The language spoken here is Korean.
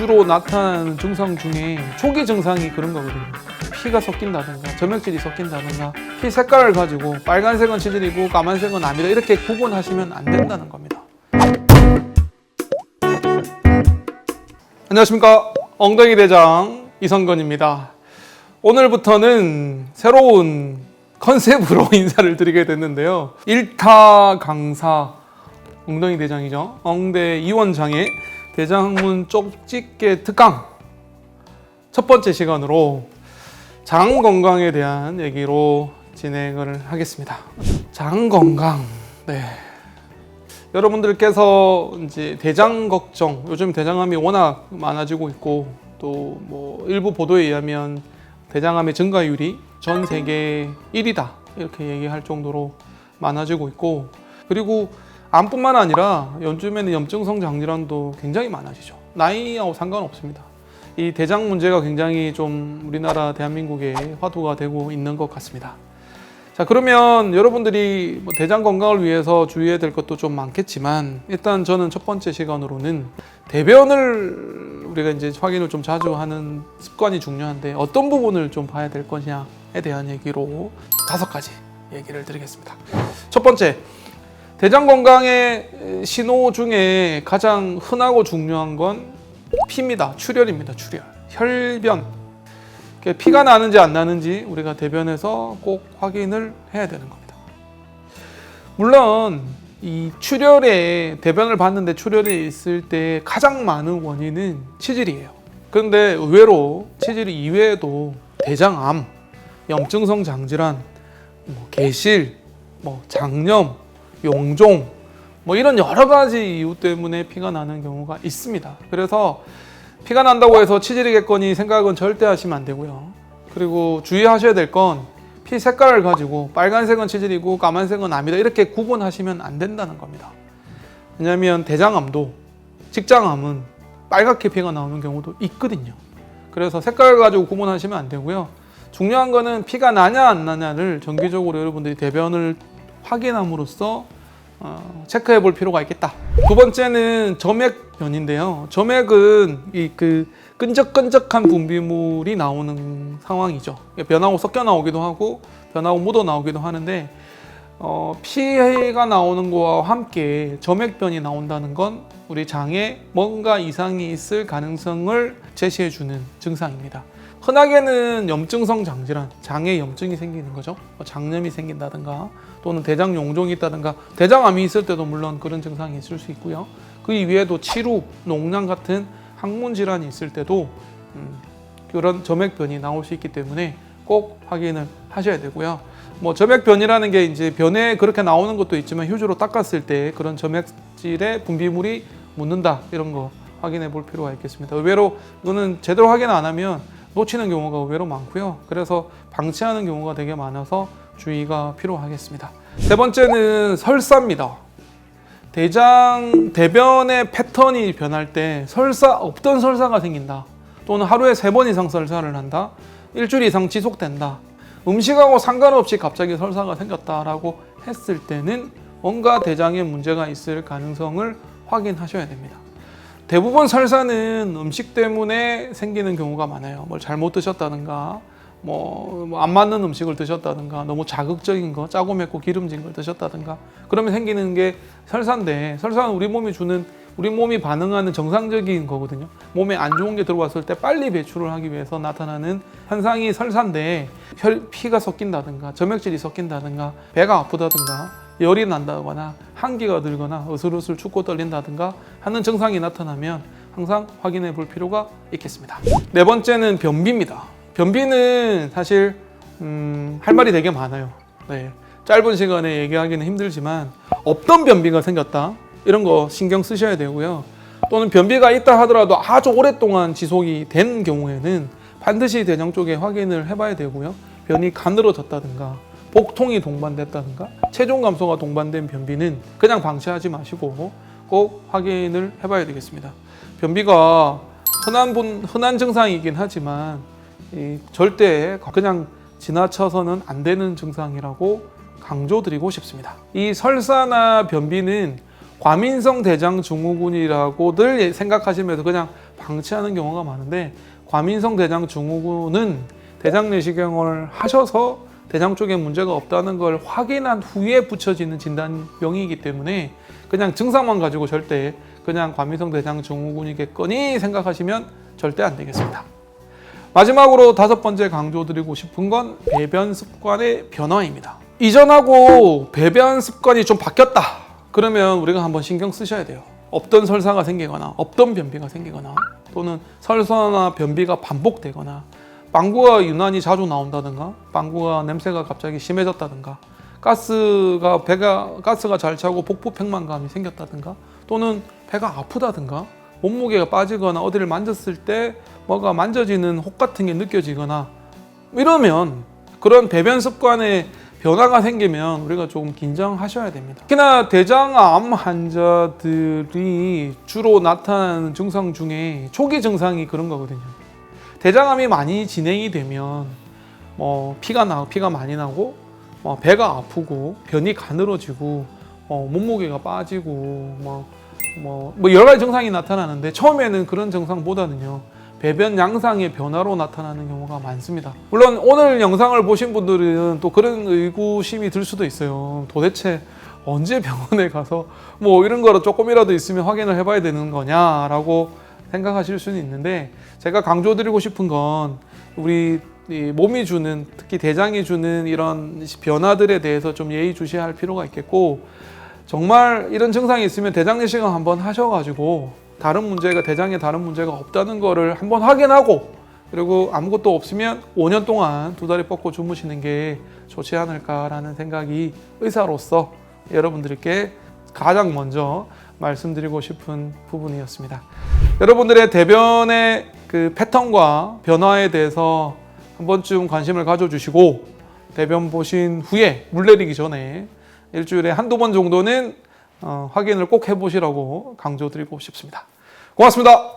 주로 나타나는 증상 중에 초기 증상이 그런 거거든요. 피가 섞인다든가 점액질이 섞인다든가 피 색깔을 가지고 빨간색은 치질이고 까만색은 암이다 이렇게 구분하시면 안 된다는 겁니다. 안녕하십니까, 엉덩이 대장 이성건입니다. 오늘부터는 새로운 컨셉으로 인사를 드리게 됐는데요. 1타 강사 엉덩이 대장이죠. 엉대 이원장의 대장문 쪽집게 특강 첫 번째 시간으로 장 건강에 대한 얘기로 진행을 하겠습니다. 장 건강. 네. 여러분들께서 이제 대장 걱정, 요즘 대장암이 워낙 많아지고 있고 또 뭐 일부 보도에 의하면 대장암의 증가율이 전 세계 1위다 이렇게 얘기할 정도로 많아지고 있고, 그리고 암뿐만 아니라 요즘에는 염증성 장질환도 굉장히 많아지죠. 나이하고 상관없습니다. 이 대장 문제가 굉장히 좀 우리나라 대한민국에 화두가 되고 있는 것 같습니다. 자, 그러면 여러분들이 뭐 대장 건강을 위해서 주의해야 될 것도 좀 많겠지만, 일단 저는 첫 번째 시간으로는 대변을 우리가 이제 확인을 좀 자주 하는 습관이 중요한데 어떤 부분을 좀 봐야 될 것이냐에 대한 얘기로 5가지 얘기를 드리겠습니다. 첫 번째, 대장 건강의 신호 중에 가장 흔하고 중요한 건 피입니다. 출혈입니다. 출혈. 혈변. 피가 나는지 안 나는지 우리가 대변에서 꼭 확인을 해야 되는 겁니다. 물론 이 출혈에, 대변을 봤는데 출혈이 있을 때 가장 많은 원인은 치질이에요. 그런데 의외로 치질 이외에도 대장암, 염증성 장질환, 개실, 장염, 용종, 이런 여러 가지 이유 때문에 피가 나는 경우가 있습니다. 그래서 피가 난다고 해서 치질이겠거니 생각은 절대 하시면 안 되고요. 그리고 주의하셔야 될 건 피 색깔을 가지고 빨간색은 치질이고 까만색은 암이다 이렇게 구분하시면 안 된다는 겁니다. 왜냐하면 대장암도 직장암은 빨갛게 피가 나오는 경우도 있거든요. 그래서 색깔을 가지고 구분하시면 안 되고요. 중요한 거는 피가 나냐 안 나냐를 정기적으로 여러분들이 대변을 확인함으로써 체크해 볼 필요가 있겠다. 두 번째는 점액변인데요. 점액은 끈적끈적한 분비물이 나오는 상황이죠. 변하고 섞여 나오기도 하고 변하고 묻어 나오기도 하는데, 피가 나오는 거와 함께 점액변이 나온다는 건 우리 장에 뭔가 이상이 있을 가능성을 제시해 주는 증상입니다. 흔하게는 염증성 장질환, 장에 염증이 생기는 거죠. 장염이 생긴다든가 또는 대장 용종이 있다든가, 대장암이 있을 때도 물론 그런 증상이 있을 수 있고요. 그 이외에도 치루, 농양 같은 항문 질환이 있을 때도 그런 점액변이 나올 수 있기 때문에 꼭 확인을 하셔야 되고요. 점액변이라는 게 이제 변에 그렇게 나오는 것도 있지만 휴지로 닦았을 때 그런 점액질의 분비물이 묻는다 이런 거 확인해 볼 필요가 있겠습니다. 의외로 이거는 제대로 확인 안 하면 놓치는 경우가 의외로 많고요. 그래서 방치하는 경우가 되게 많아서 주의가 필요하겠습니다. 세 번째는 설사입니다. 대변의 패턴이 변할 때 없던 설사가 생긴다. 또는 하루에 3번 이상 설사를 한다. 일주일 이상 지속된다. 음식하고 상관없이 갑자기 설사가 생겼다라고 했을 때는 뭔가 대장에 문제가 있을 가능성을 확인하셔야 됩니다. 대부분 설사는 음식 때문에 생기는 경우가 많아요. 뭘 잘못 드셨다든가, 안 맞는 음식을 드셨다든가, 너무 자극적인 거, 짜고 맵고 기름진 걸 드셨다든가, 그러면 생기는 게 설사인데, 설사는 우리 몸이 반응하는 정상적인 거거든요. 몸에 안 좋은 게 들어왔을 때 빨리 배출을 하기 위해서 나타나는 현상이 설사인데, 피가 섞인다든가, 점액질이 섞인다든가, 배가 아프다든가, 열이 난다거나 한기가 들거나 으슬으슬 춥고 떨린다든가 하는 증상이 나타나면 항상 확인해 볼 필요가 있겠습니다. 네 번째는 변비입니다. 변비는 사실 할 말이 되게 많아요. 네. 짧은 시간에 얘기하기는 힘들지만 없던 변비가 생겼다 이런 거 신경 쓰셔야 되고요. 또는 변비가 있다 하더라도 아주 오랫동안 지속이 된 경우에는 반드시 대장 쪽에 확인을 해봐야 되고요. 변이 가늘어졌다든가 복통이 동반됐다든가 체중 감소가 동반된 변비는 그냥 방치하지 마시고 꼭 확인을 해봐야 되겠습니다. 변비가 흔한 증상이긴 하지만 절대 그냥 지나쳐서는 안 되는 증상이라고 강조드리고 싶습니다. 이 설사나 변비는 과민성 대장 증후군이라고들 생각하시면서 그냥 방치하는 경우가 많은데, 과민성 대장 증후군은 대장 내시경을 하셔서 대장 쪽에 문제가 없다는 걸 확인한 후에 붙여지는 진단명이기 때문에 그냥 증상만 가지고 절대 그냥 과민성 대장 증후군이겠거니 생각하시면 절대 안 되겠습니다. 마지막으로 5번째 강조드리고 싶은 건 배변 습관의 변화입니다. 이전하고 배변 습관이 좀 바뀌었다 그러면 우리가 한번 신경 쓰셔야 돼요. 없던 설사가 생기거나 없던 변비가 생기거나 또는 설사나 변비가 반복되거나 빵구가 유난히 자주 나온다든가 빵구가 냄새가 갑자기 심해졌다든가 가스가 잘 차고 복부 팽만감이 생겼다든가 또는 배가 아프다든가 몸무게가 빠지거나 어디를 만졌을 때 뭐가 만져지는 혹 같은 게 느껴지거나 이러면 그런 배변 습관에 변화가 생기면 우리가 조금 긴장하셔야 됩니다. 특히나 대장암 환자들이 주로 나타나는 증상 중에 초기 증상이 그런 거거든요. 대장암이 많이 진행이 되면 피가 많이 나고 배가 아프고 변이 가늘어지고 몸무게가 빠지고 여러 가지 증상이 나타나는데 처음에는 그런 증상보다는요 배변 양상의 변화로 나타나는 경우가 많습니다. 물론 오늘 영상을 보신 분들은 또 그런 의구심이 들 수도 있어요. 도대체 언제 병원에 가서 이런 거로 조금이라도 있으면 확인을 해봐야 되는 거냐라고 생각하실 수는 있는데, 제가 강조드리고 싶은 건 우리 몸이 주는, 특히 대장이 주는 이런 변화들에 대해서 좀 예의주시할 필요가 있겠고, 정말 이런 증상이 있으면 대장 내시경 한번 하셔가지고 대장에 다른 문제가 없다는 거를 한번 확인하고, 그리고 아무것도 없으면 5년 동안 2다리 뻗고 주무시는 게 좋지 않을까라는 생각이 의사로서 여러분들께 가장 먼저 말씀드리고 싶은 부분이었습니다. 여러분들의 대변의 그 패턴과 변화에 대해서 한 번쯤 관심을 가져주시고, 대변 보신 후에 물 내리기 전에 일주일에 1~2번 정도는 확인을 꼭 해보시라고 강조드리고 싶습니다. 고맙습니다.